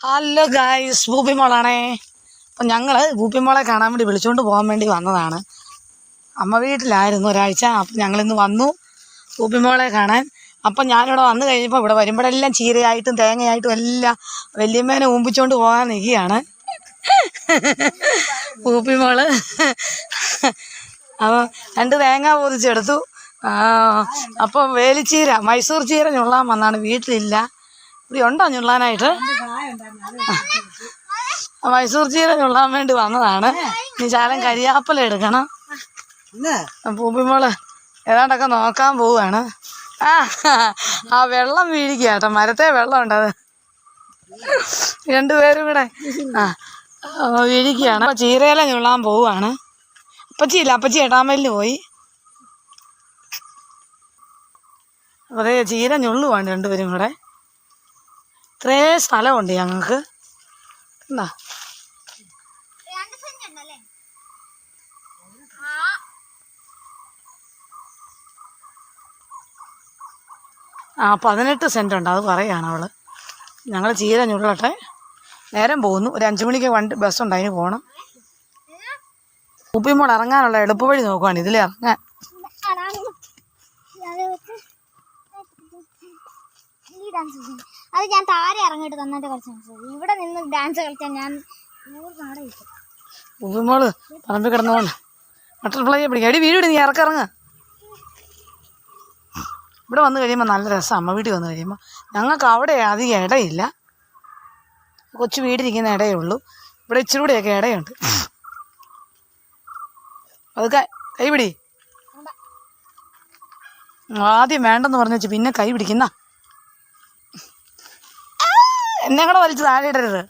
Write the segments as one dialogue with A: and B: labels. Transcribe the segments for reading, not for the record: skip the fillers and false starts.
A: Hello guys, പൂപ്പിമോളാണേ. അപ്പം ഞങ്ങൾ പൂപ്പിമോളെ കാണാൻ വേണ്ടി വിളിച്ചുകൊണ്ട് പോകാൻ വേണ്ടി വന്നതാണ്. അമ്മ വീട്ടിലായിരുന്നു ഒരാഴ്ച. അപ്പം ഞങ്ങളിന്ന് വന്നു പൂപ്പിമോളെ കാണാൻ. അപ്പം ഞാനിവിടെ വന്നു കഴിഞ്ഞപ്പോൾ ഇവിടെ വരുമ്പോഴെല്ലാം ചീരയായിട്ടും തേങ്ങയായിട്ടും എല്ലാം വല്യമ്മേനെ ഊമ്പിച്ചുകൊണ്ട് പോകാൻ നിൽക്കുകയാണ് പൂപ്പിമോള്. അപ്പോൾ 2 തേങ്ങ പൊതിച്ചെടുത്തു. അപ്പം വേലിച്ചീര, മൈസൂർ ചീര ഞുള്ളാൻ വന്നാണ്. വീട്ടിലില്ല. ഇവിടെ ഉണ്ടോ ഞുള്ളാനായിട്ട്? മൈസൂർ ചീര ഞുള്ളാൻ വേണ്ടി വന്നതാണ്. ഇനി ശാലം കരിയാപ്പല എടുക്കണം. പൂപ്പിമോള് ഏതാണ്ടൊക്കെ നോക്കാൻ പോവുകയാണ്. ആ വെള്ളം വീഴിക്കുക കേട്ടോ, മരത്തെ വെള്ളം ഉണ്ടത്. 2 പേരും കൂടെ വീഴിക്കുകയാണ്. അപ്പോൾ ചീരയില ഞുള്ളാൻ പോവുകയാണ്. അപ്പച്ചിയില്ല, അപ്പച്ചി എടാമലിന് പോയി. അതേ ചീര ഞുള്ളുവാണ് 2 പേരും കൂടെ. ഇത്രേ സ്ഥലമുണ്ട് ഞങ്ങൾക്ക്. എന്താ ആ 18 സെൻറ്റ് ഉണ്ട്, അത് പറയുകയാണ് അവള്. ഞങ്ങൾ ചീര ഞുള്ളട്ടെ. നേരം പോകുന്നു. ഒരു 5 മണിക്ക് ബസ്സുണ്ട്, അതിന് പോകണം. പൂപ്പിമോൾ ഇറങ്ങാനുള്ള എളുപ്പവഴി നോക്കുവാണ്, ഇതിൽ ഇറങ്ങാൻ.
B: അത് ഞാൻ താരെ ഇറങ്ങിയിട്ട് തന്നിട്ട് കളിച്ചു. ഇവിടെ നിന്ന് ഡാൻസ് കളിച്ചാൽ ഞാൻ 100 നാട കിട്ടും.
A: പൂപ്പിമോള് പറമ്പിൽ കിടന്നുകൊണ്ട് ബട്ടർഫ്ലൈയെ പിടിക്കുക. എടി വീട് നീ ഇറക്കിറങ്ങ. ഇവിടെ വന്നു കഴിയുമ്പോൾ നല്ല രസം. അമ്മ വീട്ടിൽ വന്നു കഴിയുമ്പോൾ ഞങ്ങൾക്ക് അവിടെ അധികം ഇടയില്ല. കൊച്ചു വീടിരിക്കുന്ന ഇടയേ ഉള്ളൂ. ഇവിടെ ഇച്ചിരി കൂടെയൊക്കെ ഇടയുണ്ട്. അതൊക്കെ കൈപിടി. ആദ്യം വേണ്ടെന്ന് പറഞ്ഞു വെച്ച് പിന്നെ കൈ പിടിക്കുന്ന എന്നെ കൂടെ വലിച്ച് താഴെ ഇടരുത്.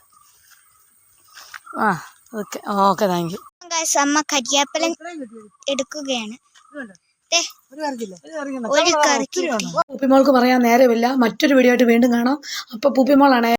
A: Okay okay, thank you.
B: അമ്മ കരിയാപ്പലൻ എടുക്കുകയാണ്.
A: പൂപ്പിമോൾക്ക് പറയാൻ നേരമില്ല. മറ്റൊരു വീഡിയോ ആയിട്ട് വീണ്ടും കാണാം. അപ്പോൾ പൂപ്പിമോളാണ്